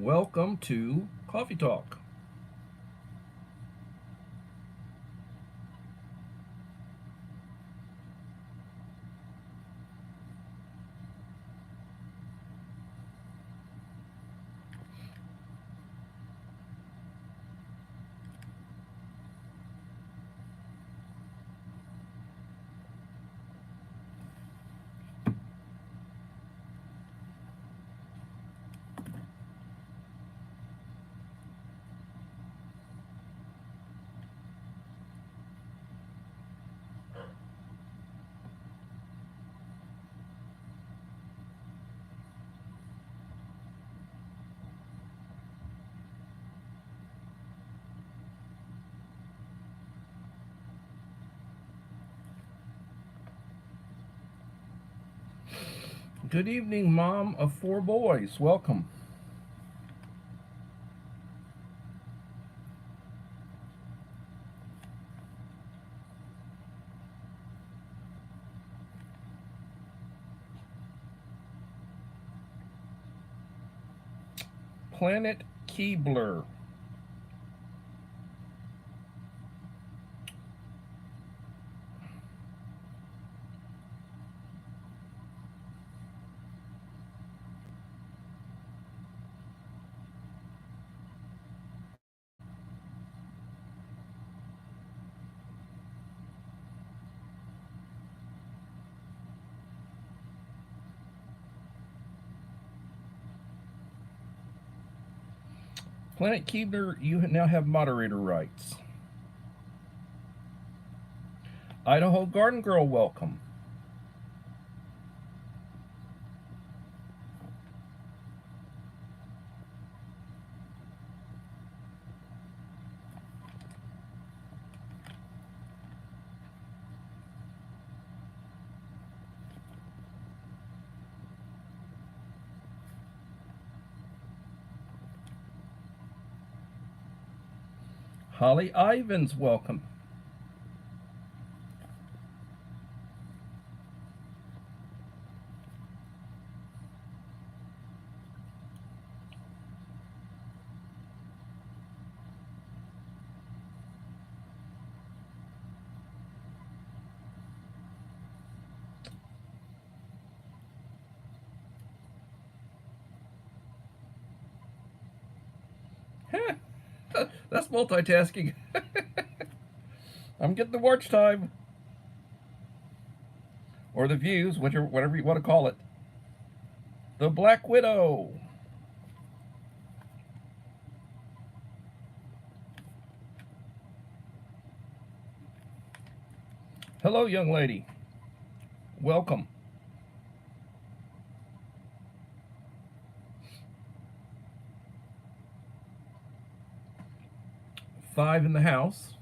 Welcome to Coffee Talk. Good evening, Mom of four boys. Welcome. Planet Keebler. Planet Keebler, you now have moderator rights. Idaho Garden Girl, welcome. Holly Ivins, welcome. That's multitasking. I'm getting the watch time. Or the views, whatever you want to call it. The Black Widow. Hello, young lady. Welcome. 5 in the house.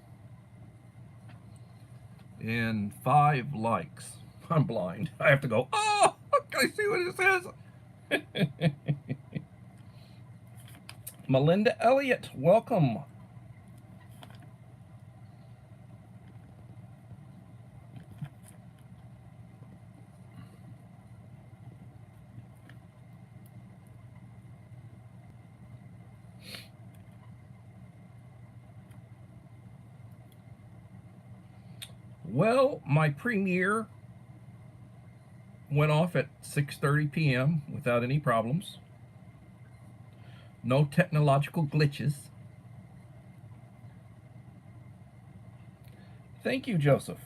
And 5 likes. I'm blind. I have to go, oh, can I see what it says? Melinda Elliott, welcome. Well, my premiere went off at 6:30 p.m. without any problems. No technological glitches. Thank you, Joseph.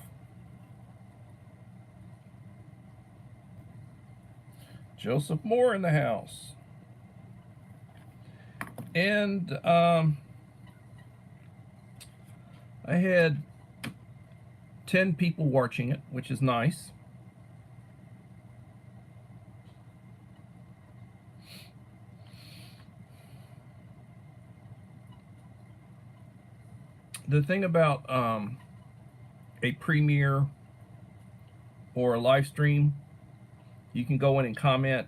Joseph Moore in the house. And I had 10 people watching it, which is nice. The thing about a premiere or a live stream, you can go in and comment.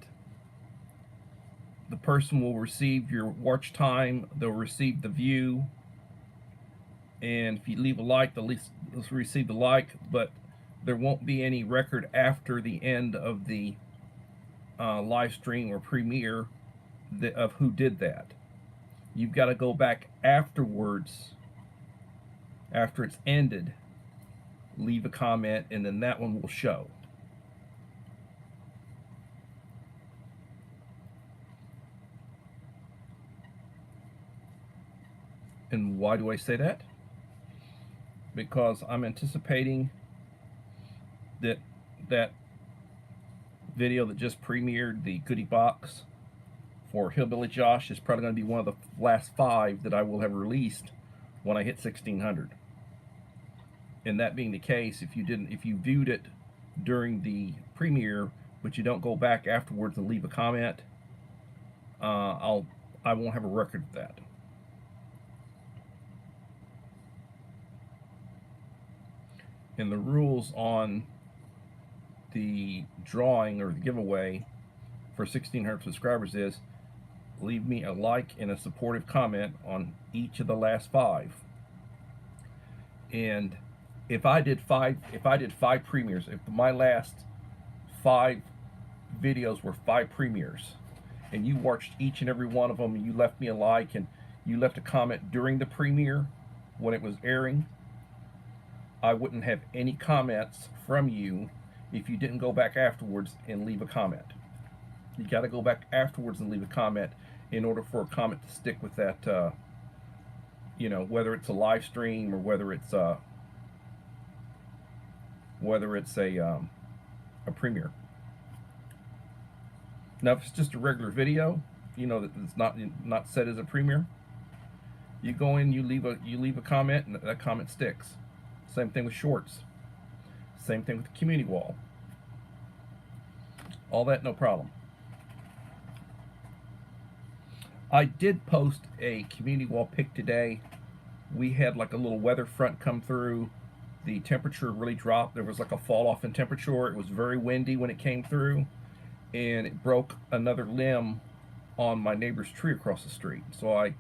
The person will receive your watch time, they'll receive the view, and if you leave a like, they'll receive the like, but there won't be any record after the end of the live stream or premiere of who did that. You've got to go back afterwards, after it's ended, leave a comment, and then that one will show. And why do I say that? Because I'm anticipating that that video that just premiered, the goodie box for Hillbilly Josh, is probably going to be one of the last 5 that I will have released when I hit 1600. And that being the case, if you viewed it during the premiere, but you don't go back afterwards and leave a comment, I won't have a record of that. And the rules on the drawing or the giveaway for 1600 subscribers is leave me a like and a supportive comment on each of the last 5. And if I did 5 premieres, if my last 5 videos were 5 premieres, and you watched each and every one of them, and you left me a like and you left a comment during the premiere when it was airing, I wouldn't have any comments from you if you didn't go back afterwards and leave a comment. You got to go back afterwards and leave a comment in order for a comment to stick with that, you know, whether it's a live stream or whether it's a premiere. Now, if it's just a regular video, you know, that it's not set as a premiere, you go in, you leave a comment, and that comment sticks. Same thing with shorts. Same thing with the community wall. All that, no problem. I did post a community wall pic today. We had like a little weather front come through. The temperature really dropped. There was like a fall off in temperature. It was very windy when it came through, and it broke another limb on my neighbor's tree across the street. So I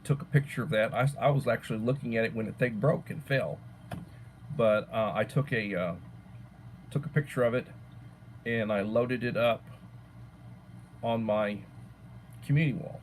took a picture of that. I was actually looking at it when the thing broke and fell. But I took a picture of it, and I loaded it up on my community wall.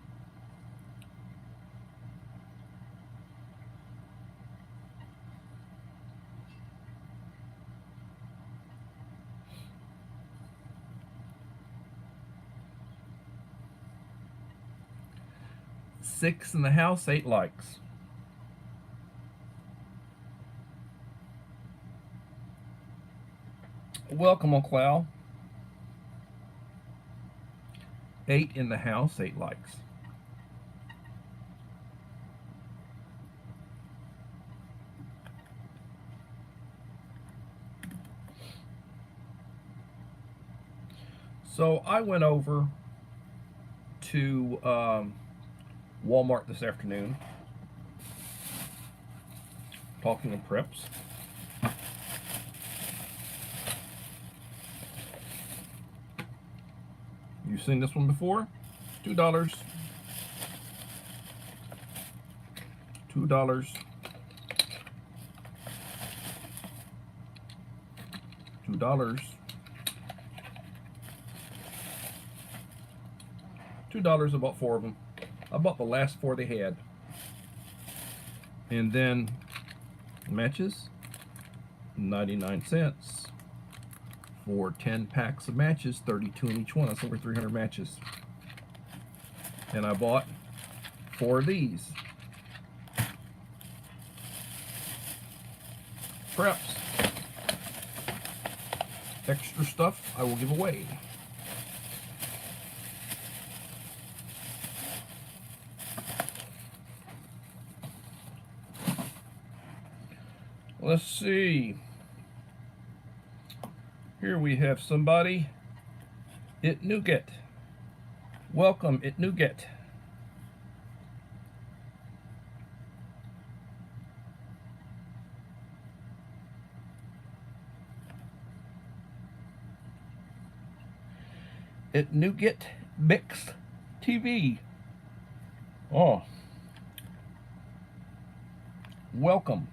Six in the house, 8 likes. Welcome, Uncle Al. 8 in the house, 8 likes. So I went over to Walmart this afternoon, talking of preps. You've seen this one before? $2. $2. $2. $2. I bought 4 of them. I bought the last 4 they had. And then matches, 99 cents for 10 packs of matches, 32 in each one. That's over 300 matches. And I bought 4 of these. Preps. Extra stuff I will give away. Let's see. Here we have somebody. It Nougat. Welcome, It Nougat. It Nougat Mix TV. Oh. Welcome.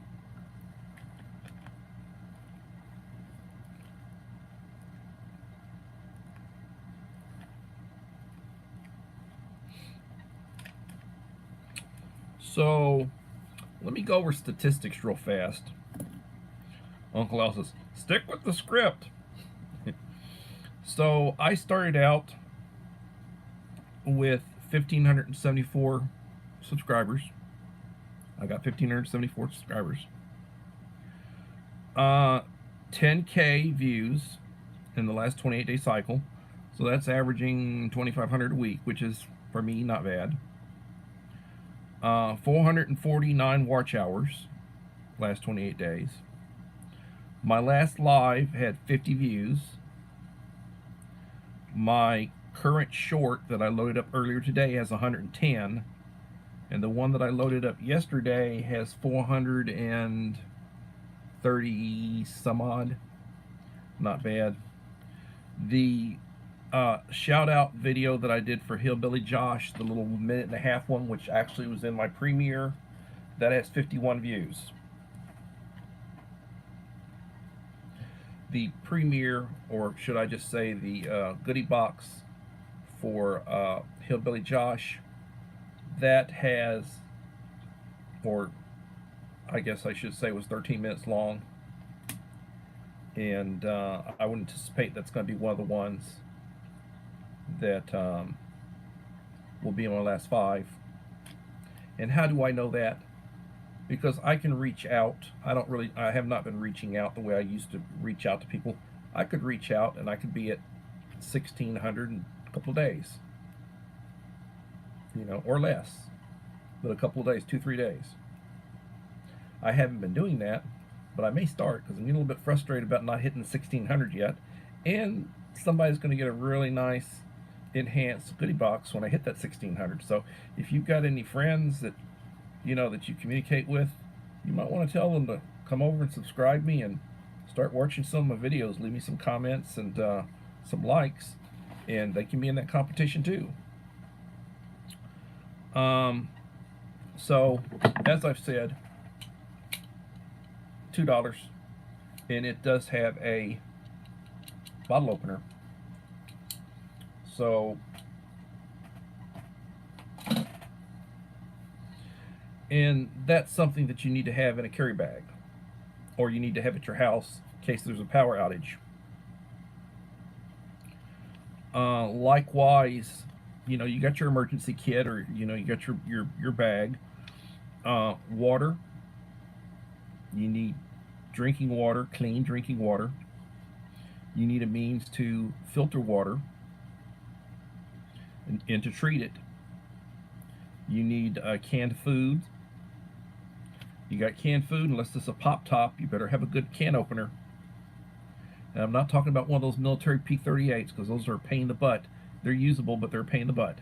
So let me go over statistics real fast. Uncle Al says, stick with the script. So I started out with 1,574 subscribers. I got 1,574 subscribers. 10K views in the last 28-day cycle. So that's averaging 2,500 a week, which is, for me, not bad. 449 watch hours last 28 days. My last live had 50 views. My current short that I loaded up earlier today has 110, and the one that I loaded up yesterday has 430 some odd. Not bad. The shout out video that I did for Hillbilly Josh, the little minute-and-a-half one, which actually was in my premiere, that has 51 views. The premiere, or should I just say the goodie box for Hillbilly Josh, that has, or I guess I should say was 13 minutes long, and I would anticipate that's going to be one of the ones that will be in my last 5. And how do I know that? Because I can reach out. I have not been reaching out the way I used to reach out to people. I could reach out and I could be at 1,600 in a couple of days, or less, but a couple of days, 2-3 days. I haven't been doing that, but I may start, because I'm getting a little bit frustrated about not hitting 1,600 yet, and somebody's going to get a really nice enhanced goodie box when I hit that 1,600. So if you've got any friends that that you communicate with, you might want to tell them to come over and subscribe me and start watching some of my videos. Leave me some comments and some likes, and they can be in that competition too. So as I've said, $2, and it does have a bottle opener. So and that's something that you need to have in a carry bag, or you need to have at your house in case there's a power outage. Likewise, you got your emergency kit, or you got your bag. Water. You need drinking water, clean drinking water. You need a means to filter water and to treat it. You need canned food. You got canned food, unless it's a pop top, you better have a good can opener. And I'm not talking about one of those military P-38s, because those are a pain in the butt. They're usable, but they're a pain in the butt.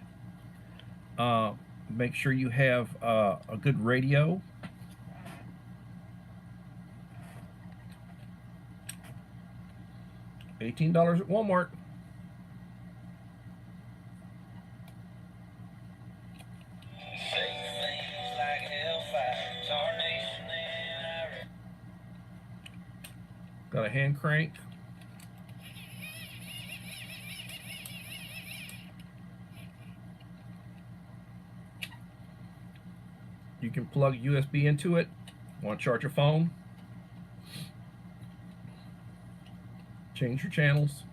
Make sure you have a good radio. $18 at Walmart. Got a hand crank. You can plug USB into it. Want to charge your phone? Change your channels.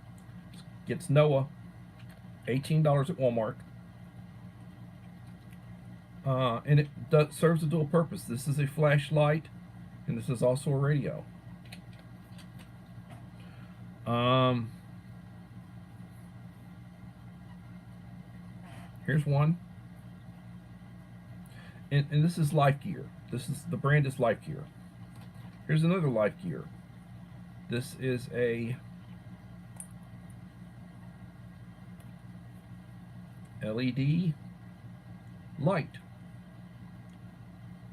Gets NOAA. $18 at Walmart. And it serves a dual purpose. This is a flashlight, and this is also a radio. Here's one. And this is Life Gear. The brand is Life Gear. Here's another Life Gear. This is a LED light.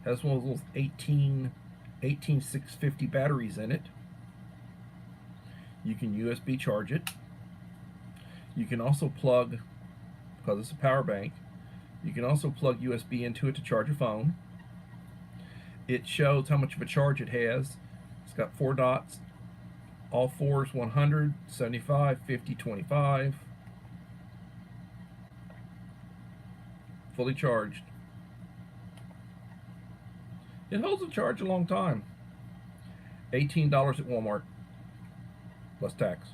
Has one of those 18650 batteries in it. You can USB charge it. You can also plug, because it's a power bank, you can also plug USB into it to charge a phone. It shows how much of a charge it has. It's got 4 dots. All 4s 100, 75, 50, 25. Fully charged. It holds a charge a long time. $18 at Walmart, plus tax.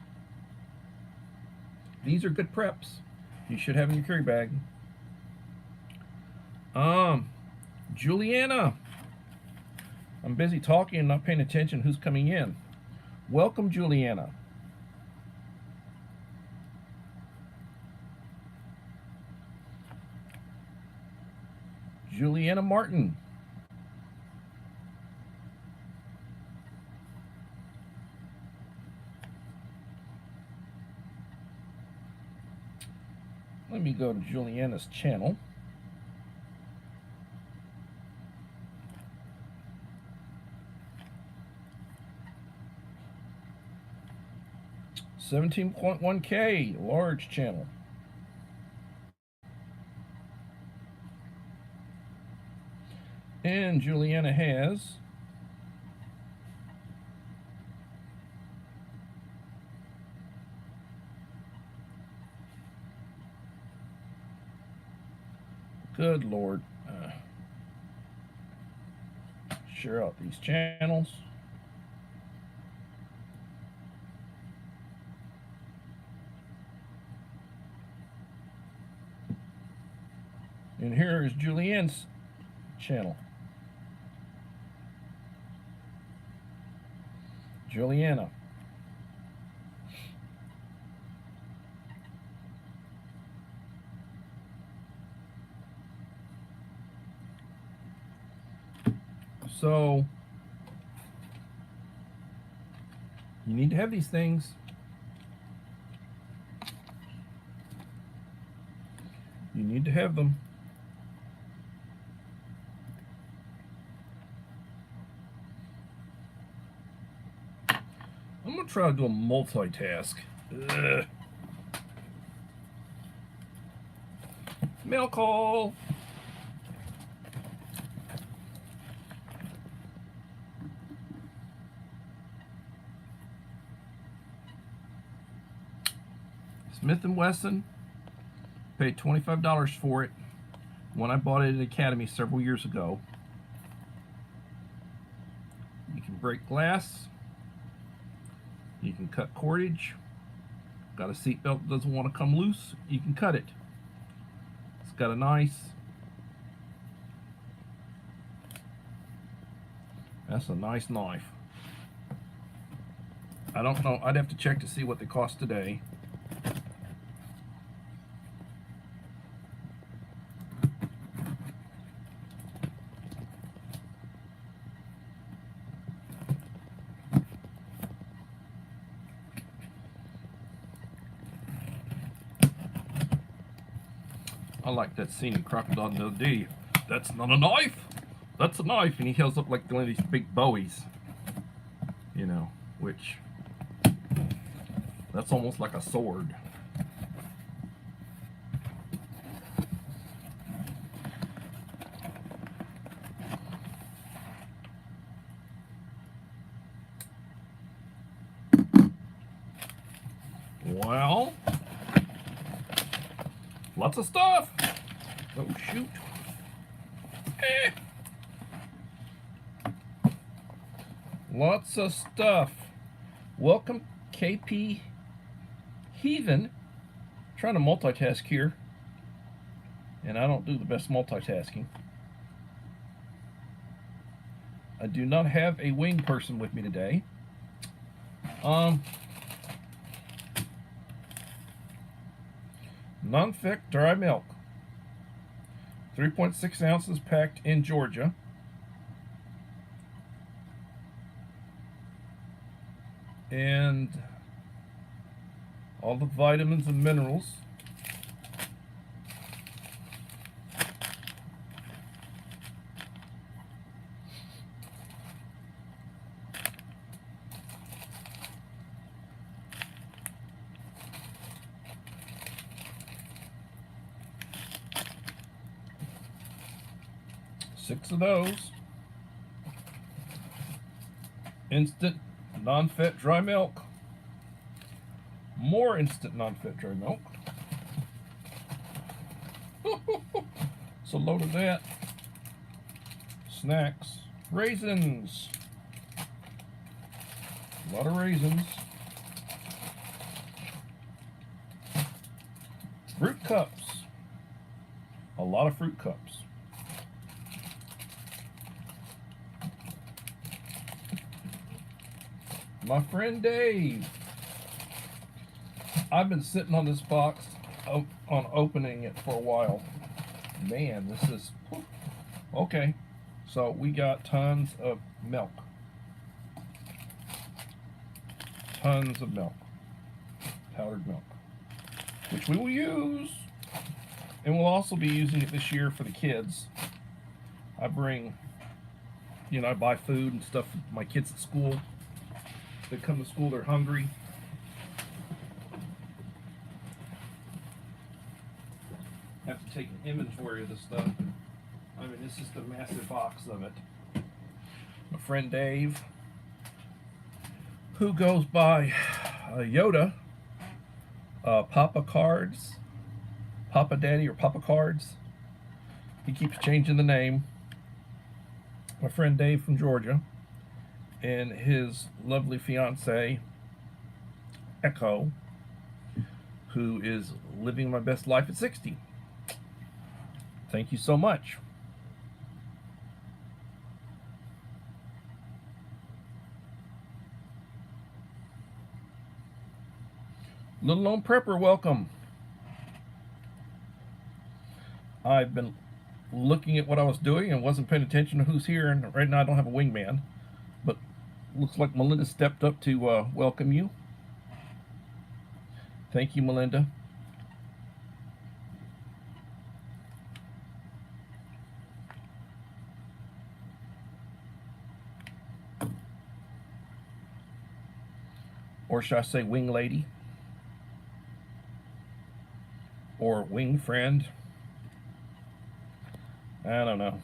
These are good preps. You should have in your carry bag. Juliana. I'm busy talking and not paying attention who's coming in. Welcome, Juliana. Juliana Martin. Let me go to Juliana's channel. $17.1K, large channel. And Juliana has good Lord. Share out these channels. And here is Julianne's channel. Juliana. So you need to have these things. You need to have them. I'm gonna try to do a multitask. Ugh. Mail call. Smith & Wesson, paid $25 for it when I bought it at Academy several years ago. You can break glass, you can cut cordage, got a seat belt that doesn't want to come loose, you can cut it. It's got a nice, that's a nice knife. I don't know, I'd have to check to see what they cost today. I like that scene in Crocodile Dundee. That's not a knife! That's a knife! And he holds up like one of these big bowies. You know, which... that's almost like a sword. Well... lots of stuff! Oh, shoot. Lots of stuff. Welcome, KP Heathen. Trying to multitask here. And I don't do the best multitasking. I do not have a wing person with me today. Non-thick dry milk. 3.6 ounces packed in Georgia. And all the vitamins and minerals. Six of those. Instant non-fat dry milk. More instant non-fat dry milk. So a load of that. Snacks. Raisins. A lot of raisins. Fruit cups. A lot of fruit cups. My friend Dave. I've been sitting on this box on opening it for a while. Man, this is okay. So we got tons of milk. Tons of milk. Powdered milk. Which we will use. And we'll also be using it this year for the kids. I bring, I buy food and stuff for my kids at school. They come to school, they're hungry. Have to take an inventory of this stuff. I mean, this is the massive box of it. My friend Dave, who goes by Yoda, Papa Cards, Papa Daddy or Papa Cards. He keeps changing the name. My friend Dave from Georgia and his lovely fiance, Echo, who is living my best life at 60. Thank you so much. Little Lone Prepper, welcome. I've been looking at what I was doing and wasn't paying attention to who's here, and right now I don't have a wingman, but looks like Melinda stepped up to welcome you. Thank you, Melinda. Or should I say wing lady? Or wing friend? I don't know.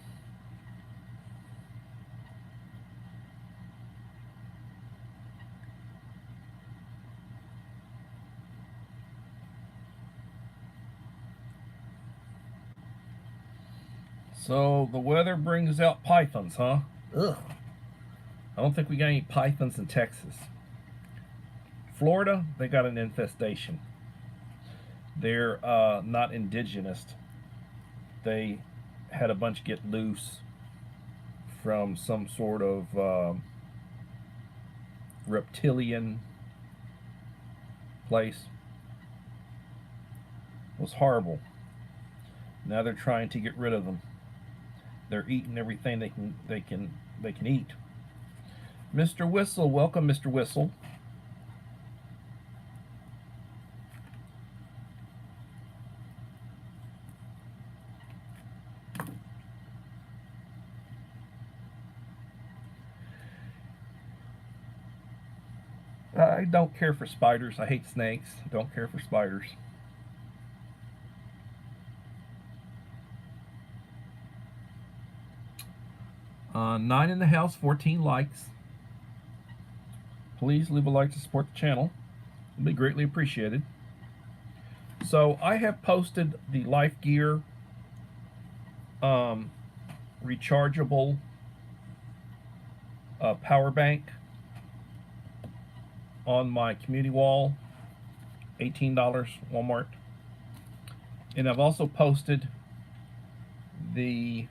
So the weather brings out pythons, huh? Ugh. I don't think we got any pythons in Texas. Florida, they got an infestation. They're not indigenous. They had a bunch get loose from some sort of reptilian place. It was horrible. Now they're trying to get rid of them. They're eating everything they can eat. Mr. Whistle, welcome, Mr. Whistle. I don't care for spiders. I hate snakes. Don't care for spiders. Nine in the house, 14 likes. Please leave a like to support the channel. It'll be greatly appreciated. So I have posted the Life Gear rechargeable power bank on my community wall, $18, Walmart. And I've also posted the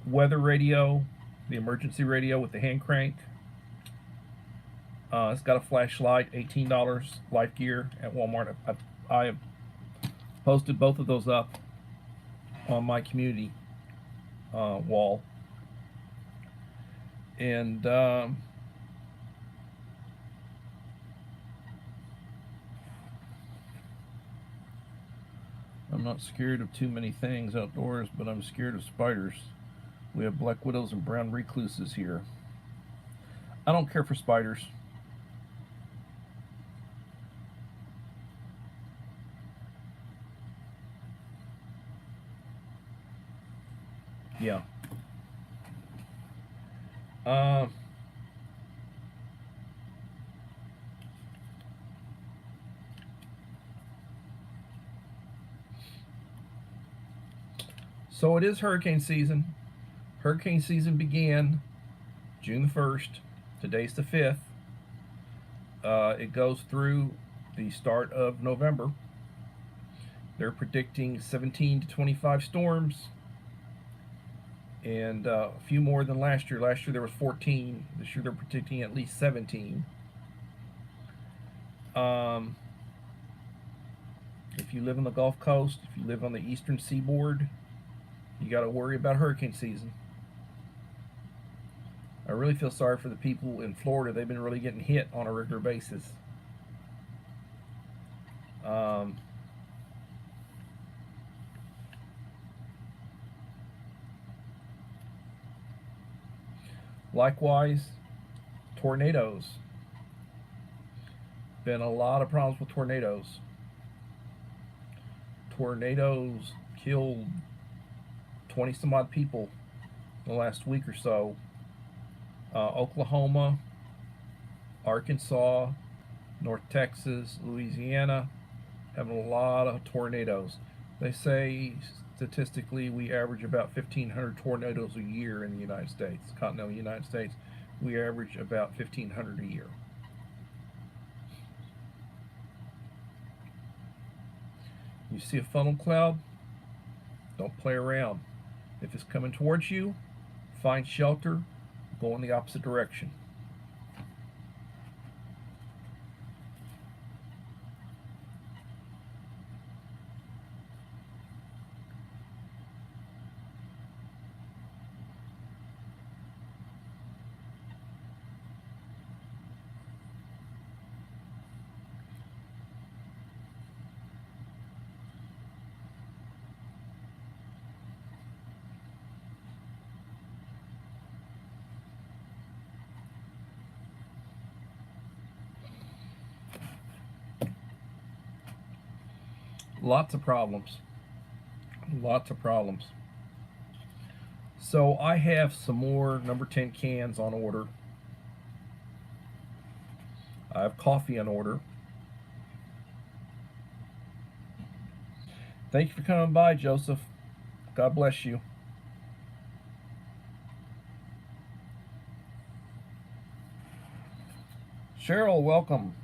weather radio, the emergency radio with the hand crank. It's got a flashlight, $18, Life Gear at Walmart. I have posted both of those up on my community wall. And I'm not scared of too many things outdoors, but I'm scared of spiders. We have black widows and brown recluses here. I don't care for spiders. Yeah. So it is hurricane season. Hurricane season began June the 1st. Today's the 5th. It goes through the start of November. They're predicting 17 to 25 storms, and a few more than last year. Last year there was 14. This year they're predicting at least 17. If you live on the Gulf Coast, if you live on the eastern seaboard, you got to worry about hurricane season. I really feel sorry for the people in Florida. They've been really getting hit on a regular basis. Likewise, tornadoes. Been a lot of problems with tornadoes. Tornadoes killed 20 some odd people in the last week or so. Oklahoma, Arkansas, North Texas, Louisiana, having a lot of tornadoes. They say statistically we average about 1,500 tornadoes a year in the United States, continental United States. We average about 1,500 a year. You see a funnel cloud, don't play around. If it's coming towards you, find shelter, go in the opposite direction. Lots of problems. Lots of problems. So I have some more number 10 cans on order. I have coffee on order. Thank you for coming by, Joseph. God bless you. Cheryl, welcome.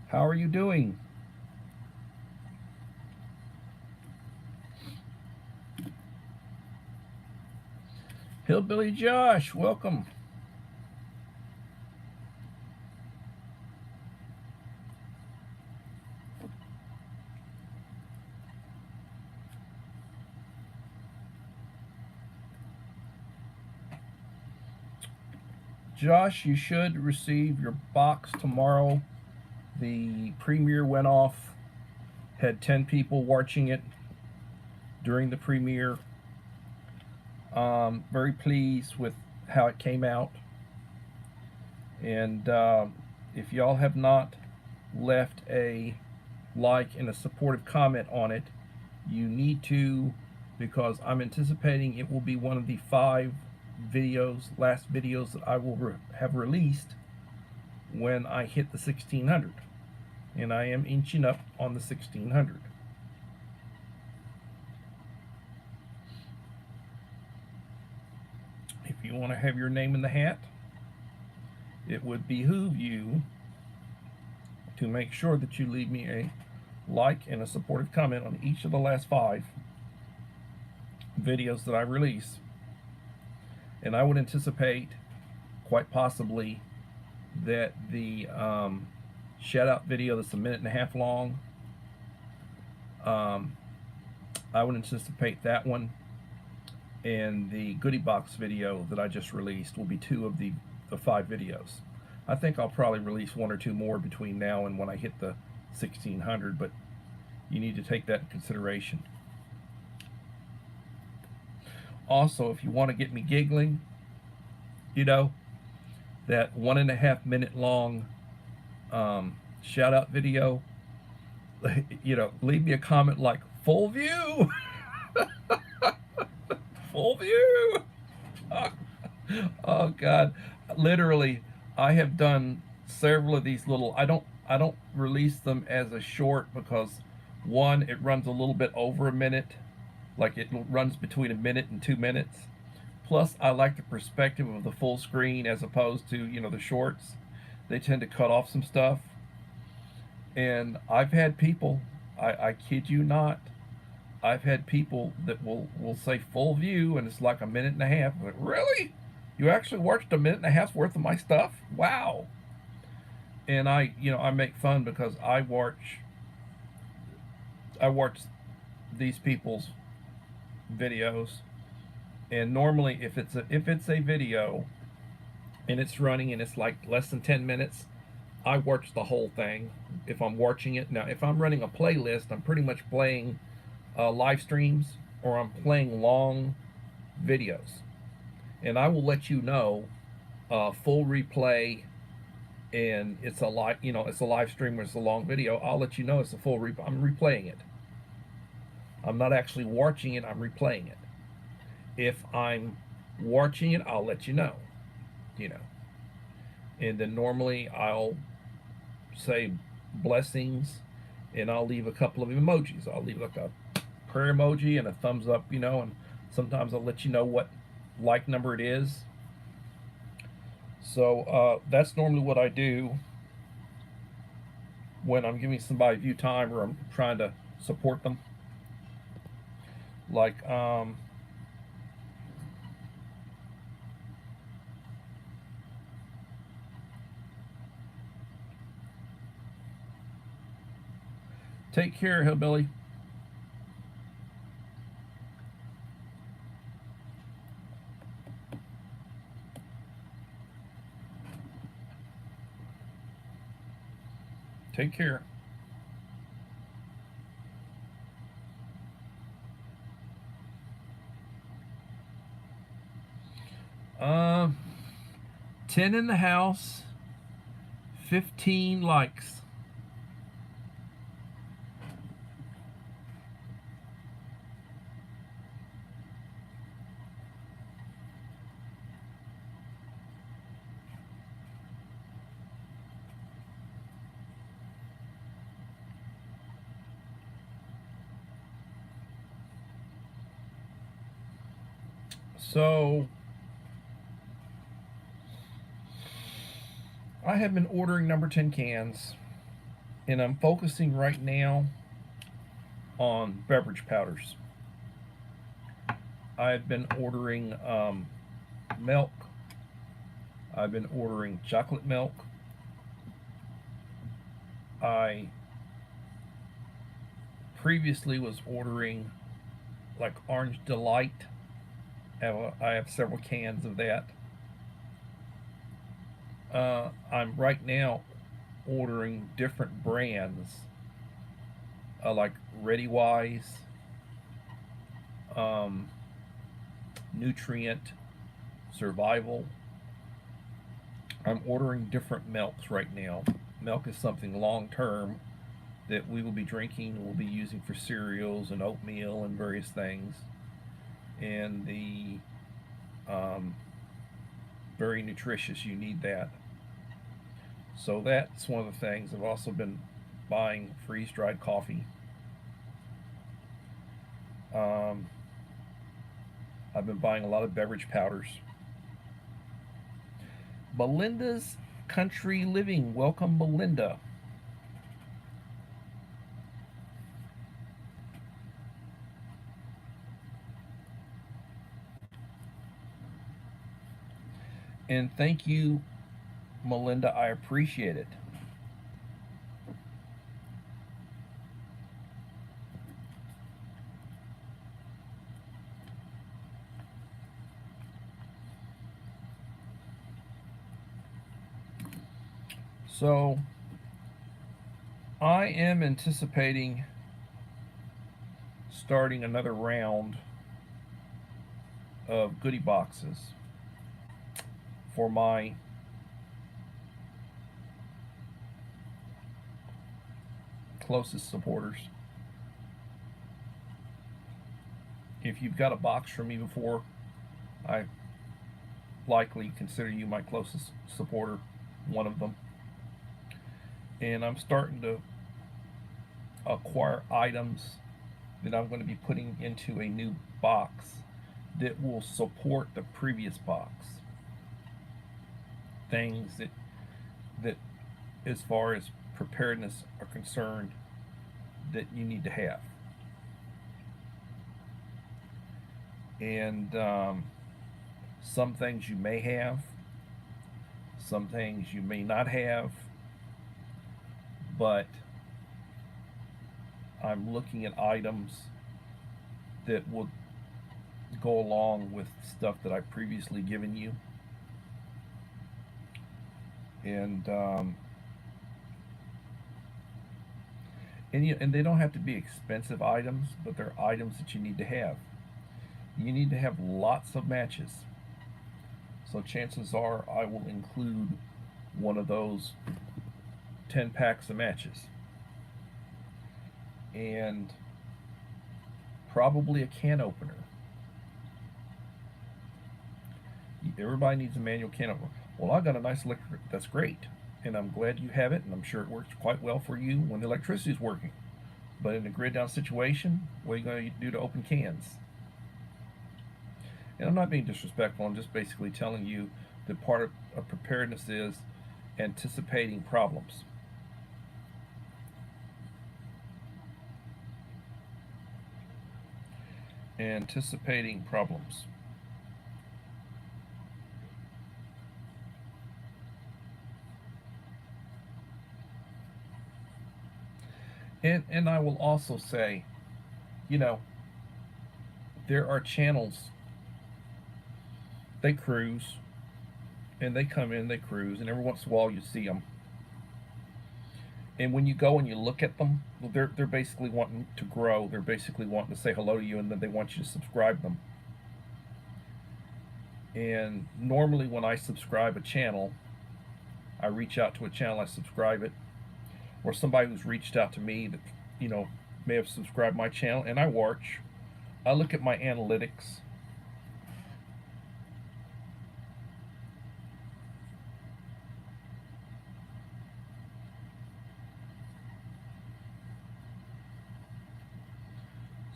How are you doing? Hillbilly Josh, welcome. Josh, you should receive your box tomorrow. The premiere went off, had 10 people watching it during the premiere. Very pleased with how it came out. And if y'all have not left a like and a supportive comment on it, you need to, because I'm anticipating it will be one of the 5 last videos that I will have released when I hit the 1600. And I am inching up on the 1600. If you want to have your name in the hat, it would behoove you to make sure that you leave me a like and a supportive comment on each of the last 5 videos that I release. And I would anticipate, quite possibly, that the shout out video that's 1.5 minutes long, I would anticipate that one, and the goodie box video that I just released will be 2 of the 5 videos. I think I'll probably release 1 or 2 more between now and when I hit the 1600, but you need to take that in consideration. Also, if you want to get me giggling, you know, that 1.5 minute long shout out video, you know, leave me a comment like full view. Full view. Oh God, literally, I have done several of these little, I don't release them as a short because one, it runs a little bit over a minute, like it runs between a minute and 2 minutes. Plus, I like the perspective of the full screen as opposed to, you know, the shorts. They tend to cut off some stuff. And I've had people, I kid you not, I've had people that will say full view and it's like a minute and a half. I'm like, really? You actually watched a minute and a half's worth of my stuff? Wow. And I make fun because I watch these people's videos, and normally if it's a video and it's running and it's like less than 10 minutes, I watch the whole thing if I'm watching it. Now, if I'm running a playlist, I'm pretty much playing live streams, or I'm playing long videos, and I will let you know full replay, and it's a live, it's a live stream or it's a long video. I'll let you know it's a full replay. I'm replaying it. I'm not actually watching it. I'm replaying it. If I'm watching it, I'll let you know. You know, and then normally I'll say blessings, and I'll leave a couple of emojis. I'll leave like a prayer emoji and a thumbs up, and sometimes I'll let you know what like number it is. So that's normally what I do when I'm giving somebody view time or I'm trying to support them. Like, take care, Hillbilly. Take care. Uh, 10 in the house, 15 likes. So I have been ordering number 10 cans, and I'm focusing right now on beverage powders. I've been ordering milk. I've been ordering chocolate milk. I previously was ordering like Orange Delight. I have several cans of that. I'm right now ordering different brands, like Ready Wise, Nutrient, Survival. I'm ordering different milks right now. Milk is something long term that we will be drinking. We'll be using for cereals and oatmeal and various things. And the very nutritious. You need that. So that's one of the things. I've also been buying freeze-dried coffee. I've been buying a lot of beverage powders. Belinda's Country Living. Welcome, Belinda. And thank you, Melinda. I appreciate it. So, I am anticipating starting another round of goodie boxes for my closest supporters. If you've got a box from me before, I likely consider you my closest supporter, one of them. And I'm starting to acquire items that I'm going to be putting into a new box that will support the previous box. Things that as far as preparedness are concerned, that you need to have. And some things you may have, some things you may not have, but I'm looking at items that will go along with stuff that I've previously given you. And they don't have to be expensive items, but they're items that you need to have. You need to have lots of matches. So chances are I will include one of those 10 packs of matches. And probably a can opener. Everybody needs a manual can opener. Well, I got a nice electric, that's great. And I'm glad you have it, and I'm sure it works quite well for you when the electricity is working. But in a grid down situation, what are you going to do to open cans? And I'm not being disrespectful, I'm just basically telling you that part of preparedness is anticipating problems. Anticipating problems. And I will also say, you know, there are channels, they cruise, and they come in, they cruise, and every once in a while you see them. And when you go and you look at them, they're basically wanting to grow. They're basically wanting to say hello to you, and then they want you to subscribe them. And normally when I subscribe a channel, I reach out to a channel, I subscribe it, or somebody who's reached out to me that, you know, may have subscribed my channel, and I watch. I look at my analytics.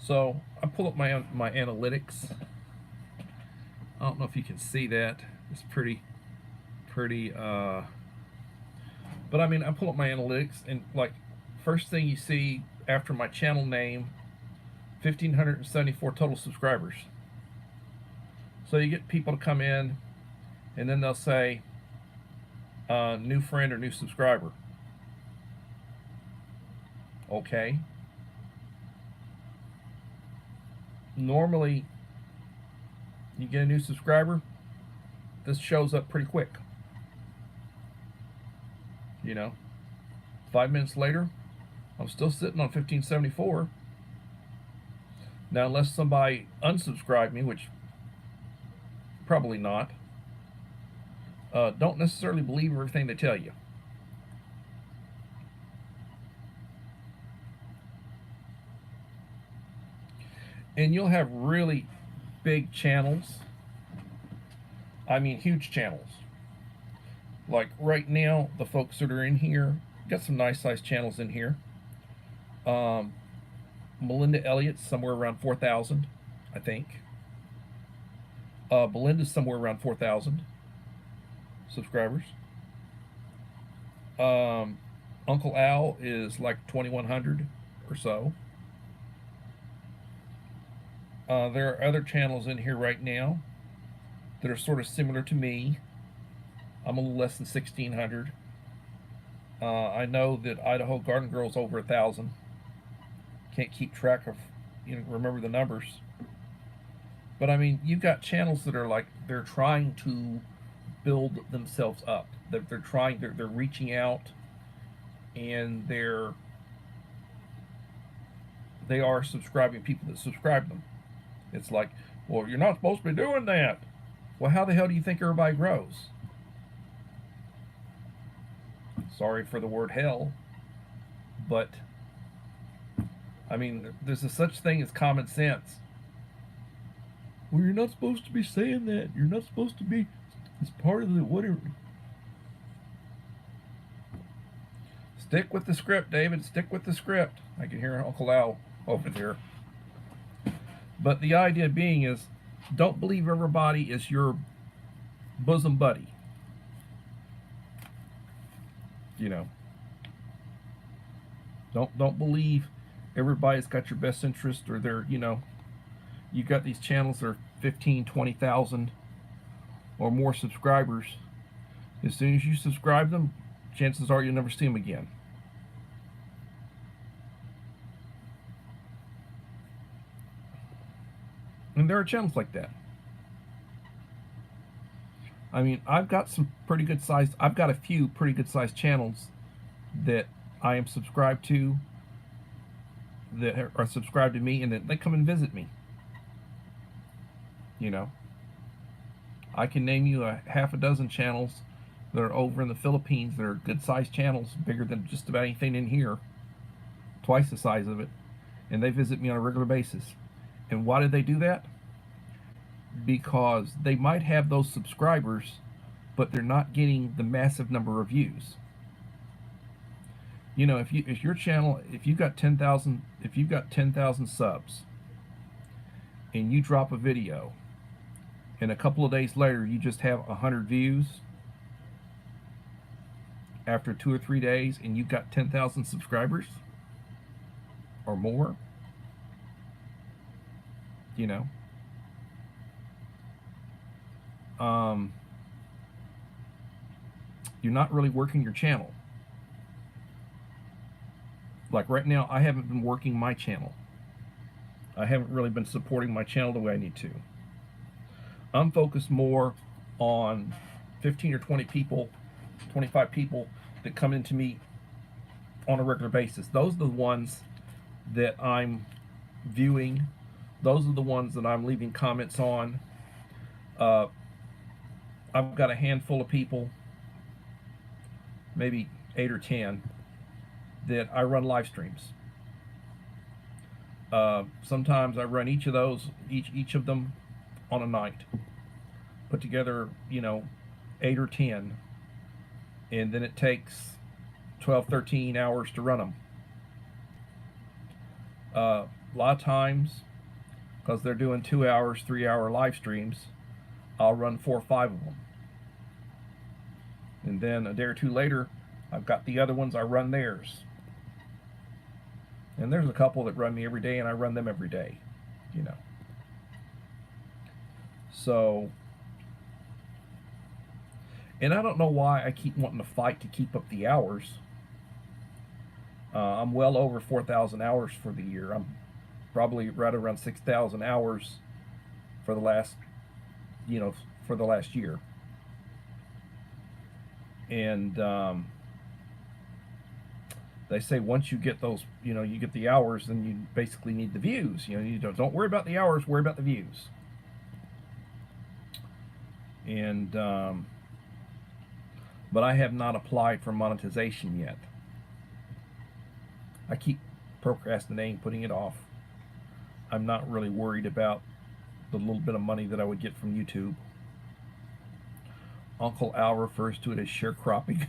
So I pull up my analytics. I don't know if you can see that. It's pretty. But I mean, I pull up my analytics, and like, first thing you see after my channel name, 1,574 total subscribers. So you get people to come in, and then they'll say, new friend or new subscriber. Okay. Normally, you get a new subscriber, this shows up pretty quick. You know, 5 minutes later, I'm still sitting on 1574. Now, unless somebody unsubscribed me, which probably not, don't necessarily believe everything they tell you. And you'll have really big channels. I mean, huge channels. Like right now, the folks that are in here, got some nice sized channels in here. Melinda Elliott's somewhere around 4,000, I think. Belinda's somewhere around 4,000 subscribers. Uncle Al is like 2,100 or so. There are other channels in here right now that are sort of similar to me. I'm a little less than 1,600. I know that Idaho Garden Girl's over 1,000. Can't keep track of, remember the numbers. But I mean, you've got channels that are like, they're trying to build themselves up. They're reaching out, and they are subscribing people that subscribe them. It's like, well, you're not supposed to be doing that. Well, how the hell do you think everybody grows? Sorry for the word hell, but I mean, there's a such thing as common sense. Well, you're not supposed to be saying that. You're not supposed to be. It's part of the whatever. Stick with the script, David. Stick with the script. I can hear Uncle Al over there. But the idea being is, don't believe everybody is your bosom buddy. You know, don't believe everybody's got your best interest, or they're, you know, you got these channels that are 15, 20,000 or more subscribers. As soon as you subscribe them, chances are you'll never see them again. And there are channels like that. I mean, I've got some pretty good sized, I've got a few pretty good sized channels that I am subscribed to, that are subscribed to me, and that they come and visit me. You know, I can name you a half a dozen channels that are over in the Philippines that are good sized channels, bigger than just about anything in here, twice the size of it, and they visit me on a regular basis. And why do they do that? Because they might have those subscribers, but they're not getting the massive number of views. You know, if your channel, if you've got 10,000 subs, and you drop a video, and a couple of days later you just have 100 views after 2 or 3 days, and you've got 10,000 subscribers or more, you know, you're not really working your channel. Like right now, I haven't been working my channel. I haven't really been supporting my channel the way I need to. I'm focused more on 15 or 20 people, 25 people that come into me on a regular basis. Those are the ones that I'm viewing. Those are the ones that I'm leaving comments on. I've got a handful of people, maybe 8 or 10, that I run live streams. Sometimes I run each of those, each of them on a night. Put together, you know, 8 or 10, and then it takes 12, 13 hours to run them. A lot of times, because they're doing 2 hours, 3 hour live streams, I'll run 4 or 5 of them. And then a day or two later, I've got the other ones, I run theirs. And there's a couple that run me every day, and I run them every day, you know. So, and I don't know why I keep wanting to fight to keep up the hours. I'm well over 4,000 hours for the year. I'm probably right around 6,000 hours for the last, you know, for the last year. And they say once you get those, you know, you get the hours, then you basically need the views. You know, you don't worry about the hours, worry about the views. And but I have not applied for monetization yet. I keep procrastinating, putting it off. I'm not really worried about the little bit of money that I would get from YouTube. Uncle Al refers to it as sharecropping.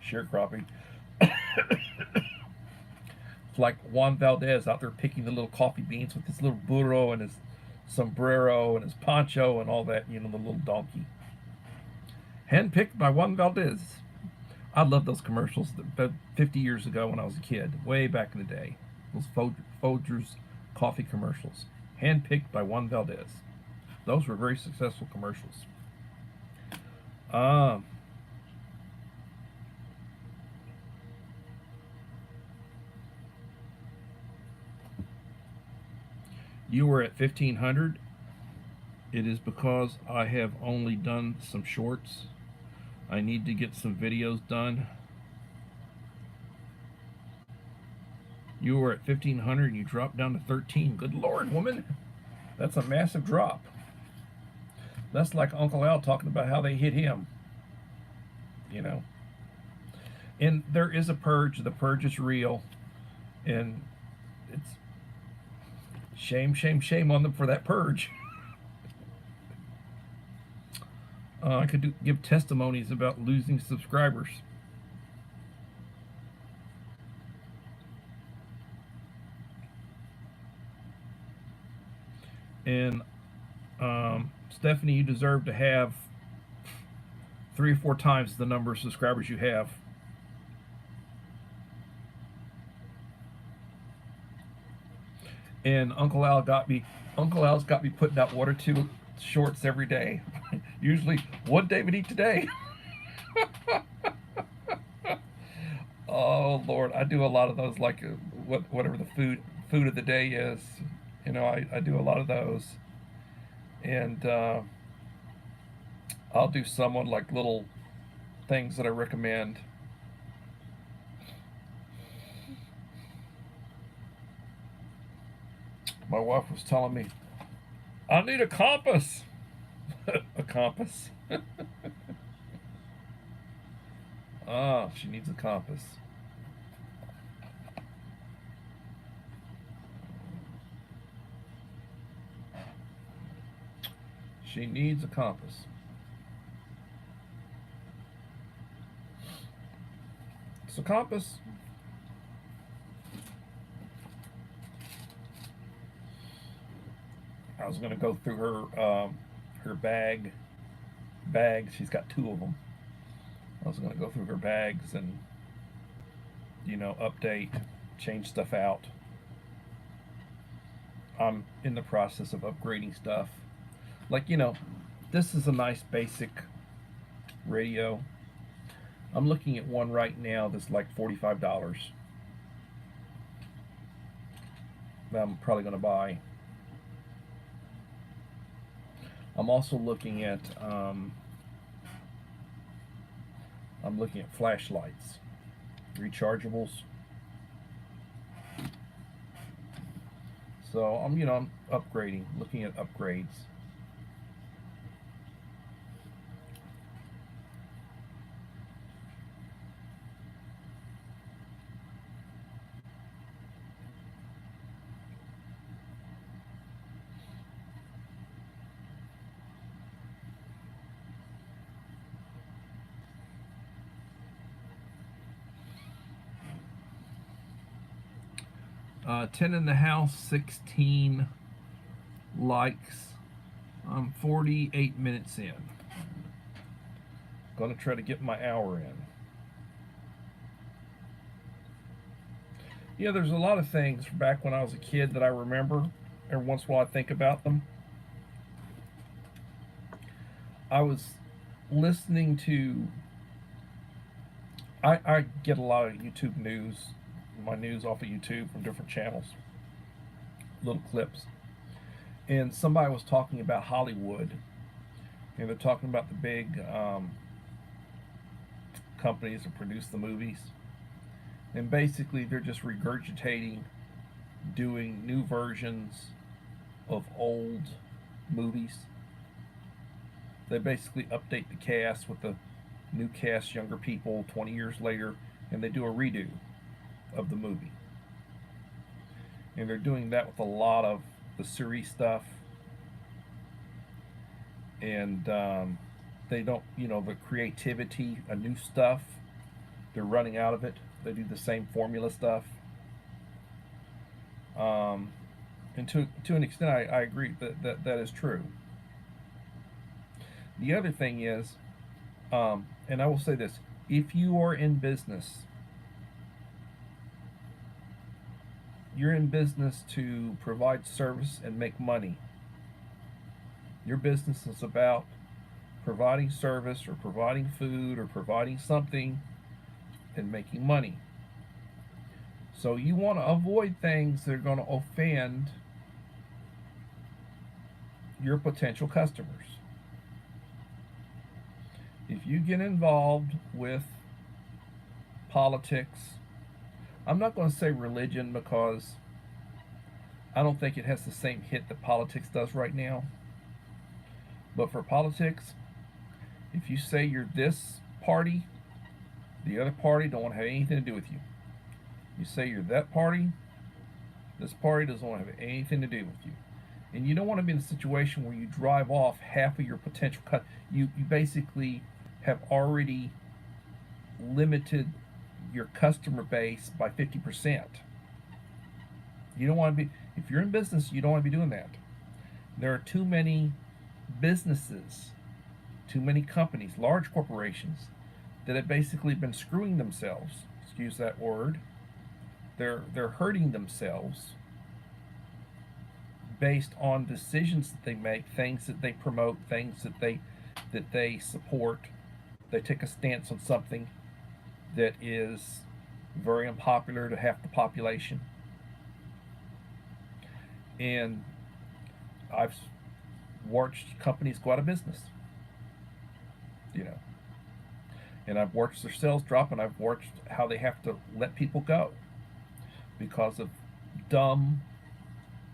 Sharecropping. It's like Juan Valdez out there picking the little coffee beans with his little burro and his sombrero and his poncho and all that, you know, the little donkey. Handpicked by Juan Valdez. I love those commercials. 50 years ago when I was a kid, way back in the day. Those Folgers coffee commercials. Handpicked by Juan Valdez. Those were very successful commercials. You were at 1,500. It is because I have only done some shorts. I need to get some videos done. You were at 1,500 and you dropped down to 13. Good Lord, woman. That's a massive drop. That's like Uncle Al talking about how they hit him. You know. And there is a purge. The purge is real. And it's shame, shame, shame on them for that purge. I could give testimonies about losing subscribers. And Stephanie, you deserve to have 3 or 4 times the number of subscribers you have. And Uncle Al's got me putting out 1 or 2 shorts every day. Usually, what David eat today? Oh Lord, I do a lot of those, like whatever the food of the day is. You know, I do a lot of those, and I'll do someone like little things that I recommend. My wife was telling me, I need a compass. A compass. Ah, she needs a compass. She needs a compass. So compass. I was going to go through her bag. She's got 2 of them. I was going to go through her bags and, you know, update, change stuff out. I'm in the process of upgrading stuff. Like, you know, this is a nice basic radio. I'm looking at one right now that's like $45 that I'm probably going to buy. I'm also looking at flashlights, rechargeables. So I'm upgrading, looking at upgrades. Uh, 10 in the house, 16 likes. I'm 48 minutes in. Gonna try to get my hour in. Yeah, there's a lot of things back when I was a kid that I remember. Every once in a while I think about them. I was listening to, I get a lot of YouTube news, my news off of YouTube from different channels, little clips. And somebody was talking about Hollywood, and they're talking about the big companies that produce the movies. And basically they're just regurgitating, doing new versions of old movies. They basically update the cast with the new cast, younger people 20 years later, and they do a redo of the movie. And they're doing that with a lot of the series stuff. And they don't, the creativity, new stuff, they're running out of it. They do the same formula stuff. And to an extent, I agree that is true. The other thing is, and I will say this, if you are in business, you're in business to provide service and make money. Your business is about providing service or providing food or providing something and making money. So you want to avoid things that are going to offend your potential customers. If you get involved with politics, I'm not going to say religion because I don't think it has the same hit that politics does right now. But for politics, if you say you're this party, the other party don't want to have anything to do with you. You say you're that party, this party doesn't want to have anything to do with you. And you don't want to be in a situation where you drive off half of your potential cut. You basically have already limited your customer base by 50%. You don't want to be, if you're in business, you don't want to be doing that. There are too many businesses, too many companies, large corporations, that have basically been screwing themselves. Excuse that word. They're hurting themselves based on decisions that they make, things that they promote, things that they support. They take a stance on something that is very unpopular to half the population. And I've watched companies go out of business, you know. And I've watched their sales drop, and I've watched how they have to let people go because of dumb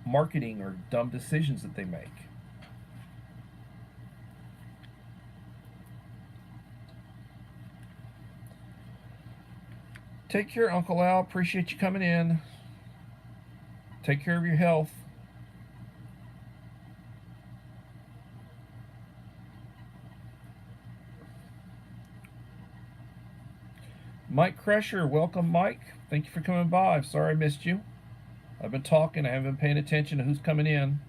marketing or dumb decisions that they make. Take care, Uncle Al. Appreciate you coming in. Take care of your health. Mike Crusher, welcome, Mike. Thank you for coming by. I'm sorry I missed you. I've been talking. I haven't been paying attention to who's coming in.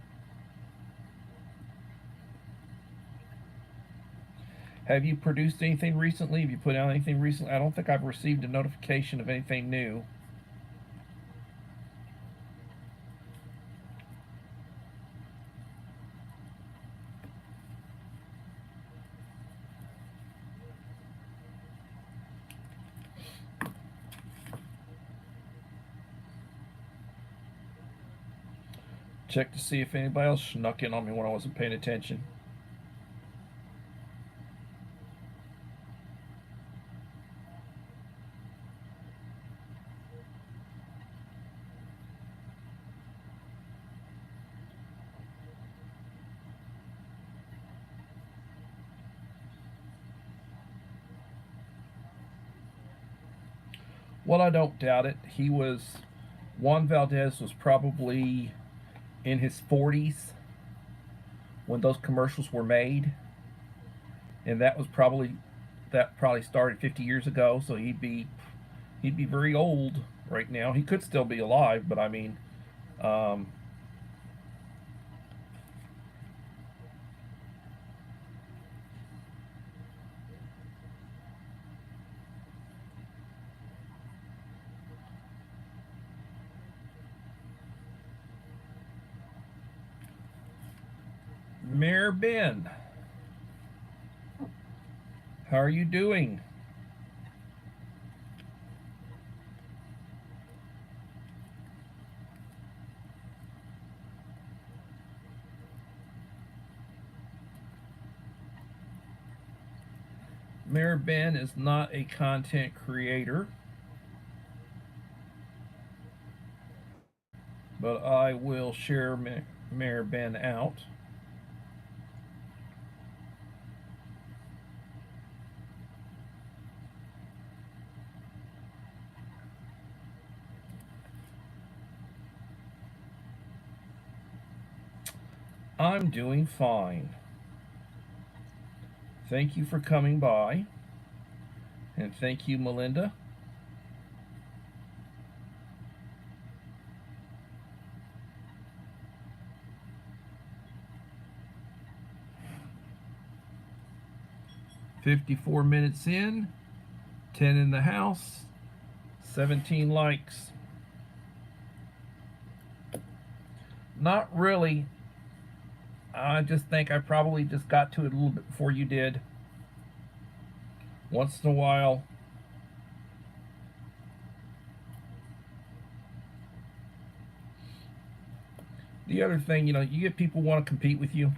Have you produced anything recently? Have you put out anything recently? I don't think I've received a notification of anything new. Check to see if anybody else snuck in on me when I wasn't paying attention. Well, I don't doubt it. Juan Valdez was probably in his 40s when those commercials were made, and that probably started 50 years ago. So he'd be very old right now. He could still be alive, but I mean, Mayor Ben, how are you doing? Mayor Ben is not a content creator, but I will share Mayor Ben out. I'm doing fine. Thank you for coming by. And thank you, Melinda. "54 minutes in, 10 in the house, 17 likes." Not really. I just think I probably just got to it a little bit before you did. Once in a while. The other thing, you get people want to compete with you,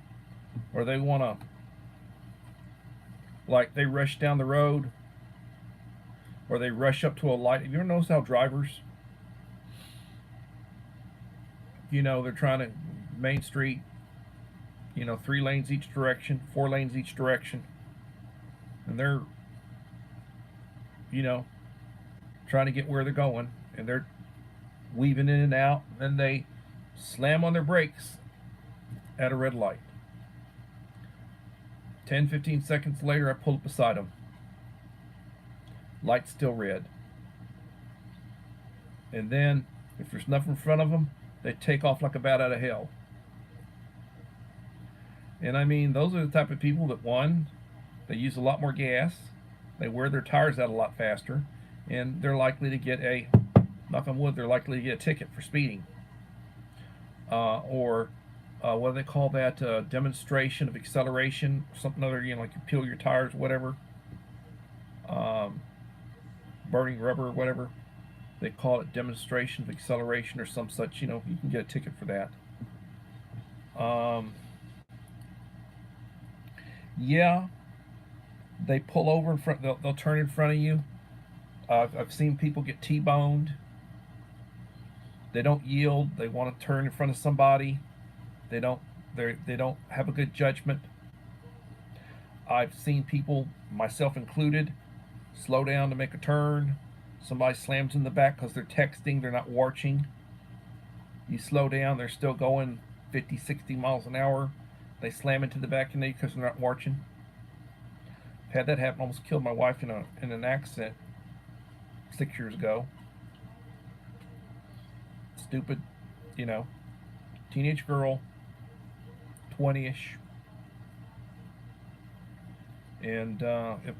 or they want to, like, they rush down the road, or they rush up to a light. Have you ever noticed how drivers, they're trying to, Main Street, 3 lanes each direction, 4 lanes each direction, and they're, trying to get where they're going, and they're weaving in and out, and then they slam on their brakes, at a red light. 10, 15 seconds later, I pull up beside them. Light's still red. And then, if there's nothing in front of them, they take off like a bat out of hell. And I mean, those are the type of people that, one, they use a lot more gas, they wear their tires out a lot faster, and they're likely to get a, knock on wood, they're likely to get a ticket for speeding. Or what do they call that? Demonstration of acceleration, or something other, like you peel your tires, whatever. Burning rubber or whatever. They call it demonstration of acceleration or some such, you can get a ticket for that. Yeah, they pull over in front, they'll turn in front of you. I've seen people get T-boned. They don't yield. They want to turn in front of somebody. They don't have a good judgment. I've seen people, myself included, slow down to make a turn. Somebody slams in the back because they're texting, they're not watching. You slow down, they're still going 50, 60 miles an hour. They slam into the back of you because they're not watching. I've had that happen. Almost killed my wife in an accident 6 years ago. Stupid, teenage girl, 20-ish. And if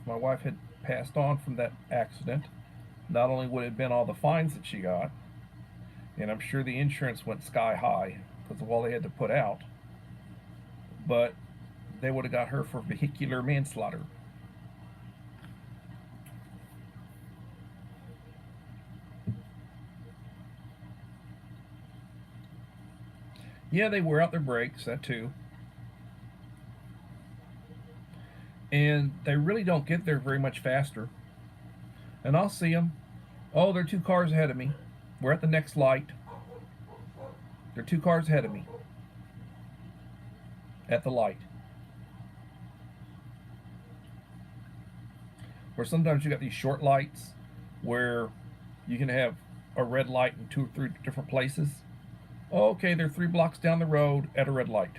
my wife had passed on from that accident, not only would it have been all the fines that she got, and I'm sure the insurance went sky high because of all they had to put out, but they would have got her for vehicular manslaughter. Yeah, they wear out their brakes, that too. And they really don't get there very much faster. And I'll see them. Oh, there are 2 cars ahead of me. We're at the next light. There are 2 cars ahead of me. At the light. Or sometimes you got these short lights where you can have a red light in 2 or 3 different places. Oh, okay, they're 3 blocks down the road at a red light.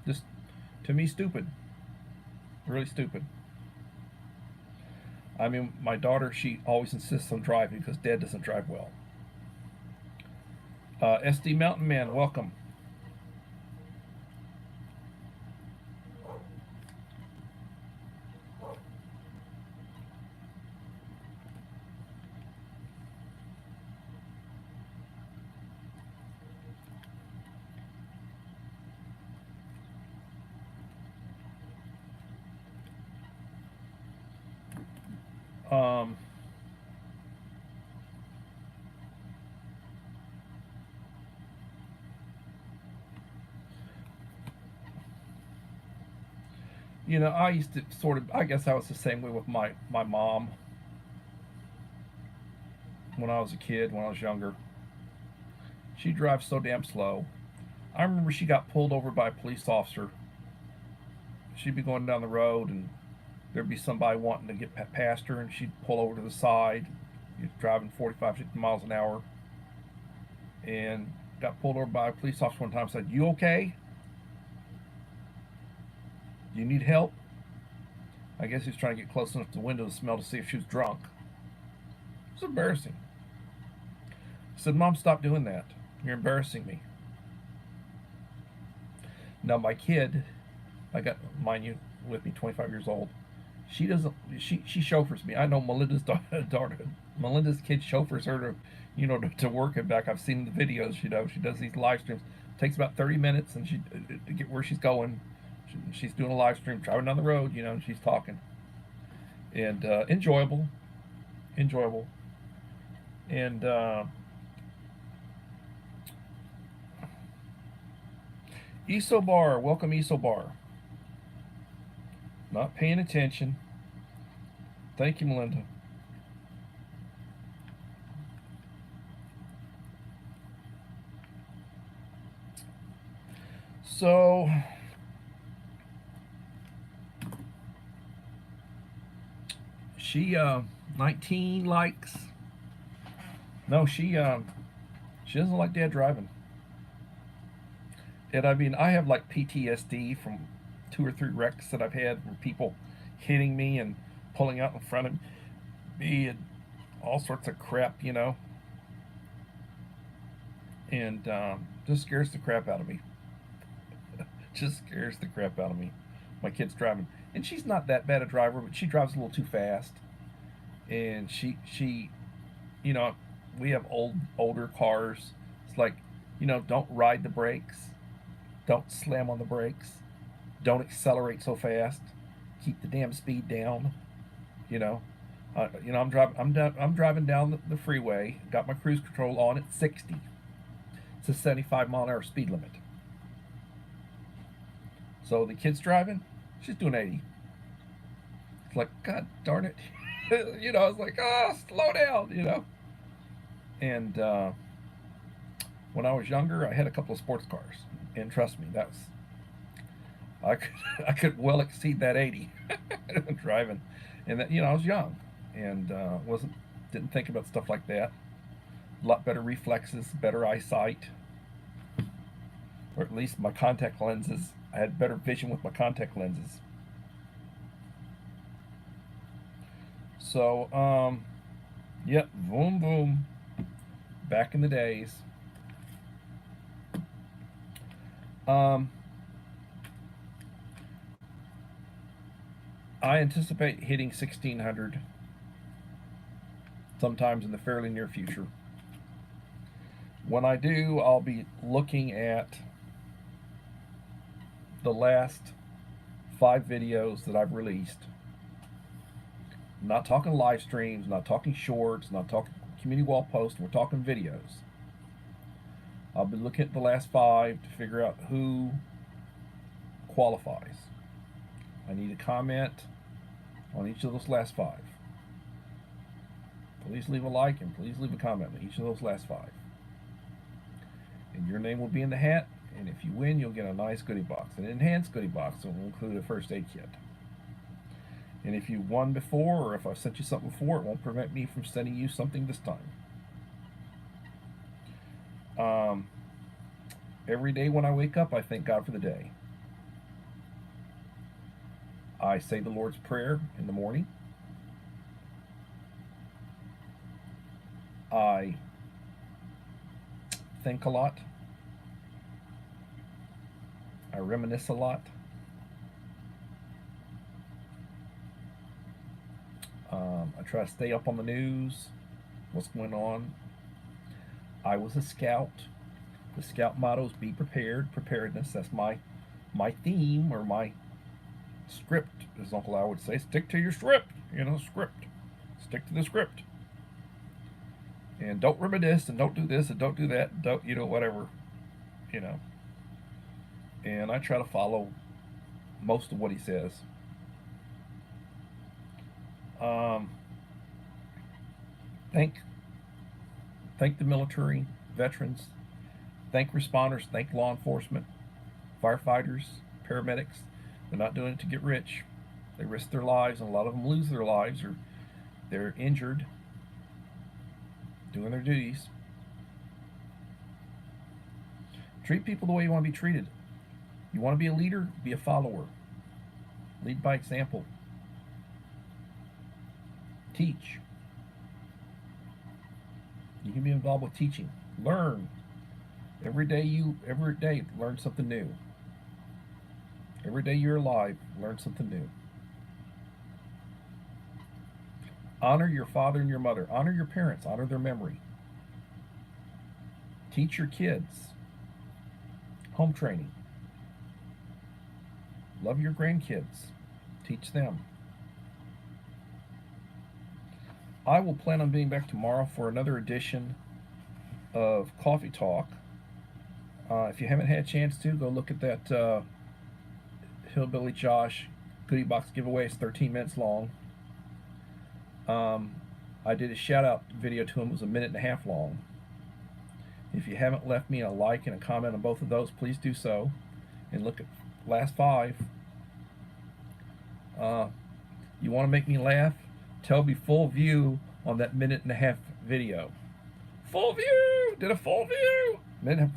Just, to me, stupid. Really stupid. I mean, my daughter, she always insists on driving because Dad doesn't drive well. SD Mountain Man, welcome. I used to I guess I was the same way with my mom when I was a kid, when I was younger. She drives so damn slow. I remember she got pulled over by a police officer. She'd be going down the road and there'd be somebody wanting to get past her, and she'd pull over to the side. You're driving 45, 50 miles an hour, and got pulled over by a police officer one time. Said, "You okay? Do you need help?" I guess he was trying to get close enough to the window to smell to see if she was drunk. It was embarrassing. I said, "Mom, stop doing that. You're embarrassing me." Now my kid, I got, mind you, with me, 25 years old. She doesn't. She chauffeurs me. I know Melinda's daughter. Melinda's kid chauffeurs her to work and back. I've seen the videos. She does these live streams. It takes about 30 minutes, and to get where she's going. She's doing a live stream, driving down the road. And she's talking, and enjoyable. And Isobar, welcome Isobar. Not paying attention. Thank you, Melinda. So, she 19 likes, No, she doesn't like Dad driving. And I mean, I have like PTSD from 2 or 3 wrecks that I've had where people hitting me and pulling out in front of me and all sorts of crap, you know. And just scares the crap out of me. Just scares the crap out of me. My kid's driving, and she's not that bad a driver, but she drives a little too fast. And she, you know, we have older cars. It's like, you know, don't ride the brakes, don't slam on the brakes, don't accelerate so fast, keep the damn speed down. You know, I'm driving down the freeway, got my cruise control on at 60. It's a 75-mile-an-hour speed limit. So the kid's driving, she's doing 80. It's like, God darn it. You know, it's like, slow down, you know. And when I was younger, I had a couple of sports cars. And trust me, I could, I could well exceed that 80 driving. And that, you know, I was young and didn't think about stuff like that. A lot better reflexes, better eyesight, or at least my contact lenses. I had better vision with my contact lenses. So, yep, boom, boom. Back in the days. Um, I anticipate hitting 1600 sometimes in the fairly near future. When I do, I'll be looking at the last 5 videos that I've released. I'm not talking live streams, not talking shorts, not talking community wall posts, we're talking videos. I'll be looking at the last 5 to figure out who qualifies. I need a comment on each of those last 5. Please leave a like and please leave a comment on each of those last 5. And your name will be in the hat, and if you win, you'll get a nice goodie box. An enhanced goodie box that will include a first aid kit. And if you won before, or if I've sent you something before, it won't prevent me from sending you something this time. Every day when I wake up, I thank God for the day. I say the Lord's Prayer in the morning. I think a lot. I reminisce a lot. I try to stay up on the news, what's going on. I was a scout. The scout motto is be prepared, preparedness. That's my theme, or my script, as Uncle Al would say. Stick to your script, you know, script. Stick to the script. And don't reminisce, and don't do this, and don't do that, and don't, you know, whatever, you know. And I try to follow most of what he says. Thank the military, veterans, thank responders, thank law enforcement, firefighters, paramedics. They're not doing it to get rich. They risk their lives, and a lot of them lose their lives, or they're injured doing their duties. Treat people the way you want to be treated. You want to be a leader? Be a follower. Lead by example. Teach. You can be involved with teaching. Learn. Every day, learn something new. Every day you're alive, learn something new. Honor your father and your mother. Honor your parents. Honor their memory. Teach your kids. Home training. Love your grandkids. Teach them. I will plan on being back tomorrow for another edition of Coffee Talk. If you haven't had a chance to, go look at that Hillbilly Josh goodie box giveaway. It's 13 minutes long. I did a shout out video to him. It was a 1.5 minutes long. If you haven't left me a like and a comment on both of those, please do so. And look at last 5. You want to make me laugh? Tell me full view on that 1.5 minute video. full view, did a full view.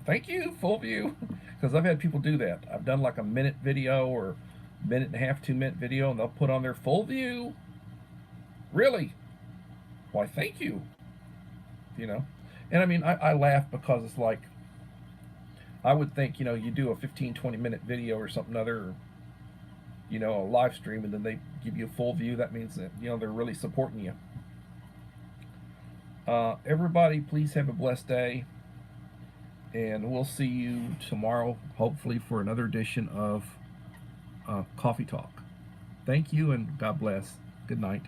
Thank you, full view. Because I've had people do that. I've done like a minute video or minute and a half, 2-minute video, and they'll put on their full view. Really? Why, thank you. You know? And I mean, I laugh because it's like, I would think, you do a 15, 20-minute video or something other, a live stream, and then they give you a full view. That means that, they're really supporting you. Everybody, please have a blessed day. And we'll see you tomorrow, hopefully, for another edition of Coffee Talk. Thank you, and God bless. Good night.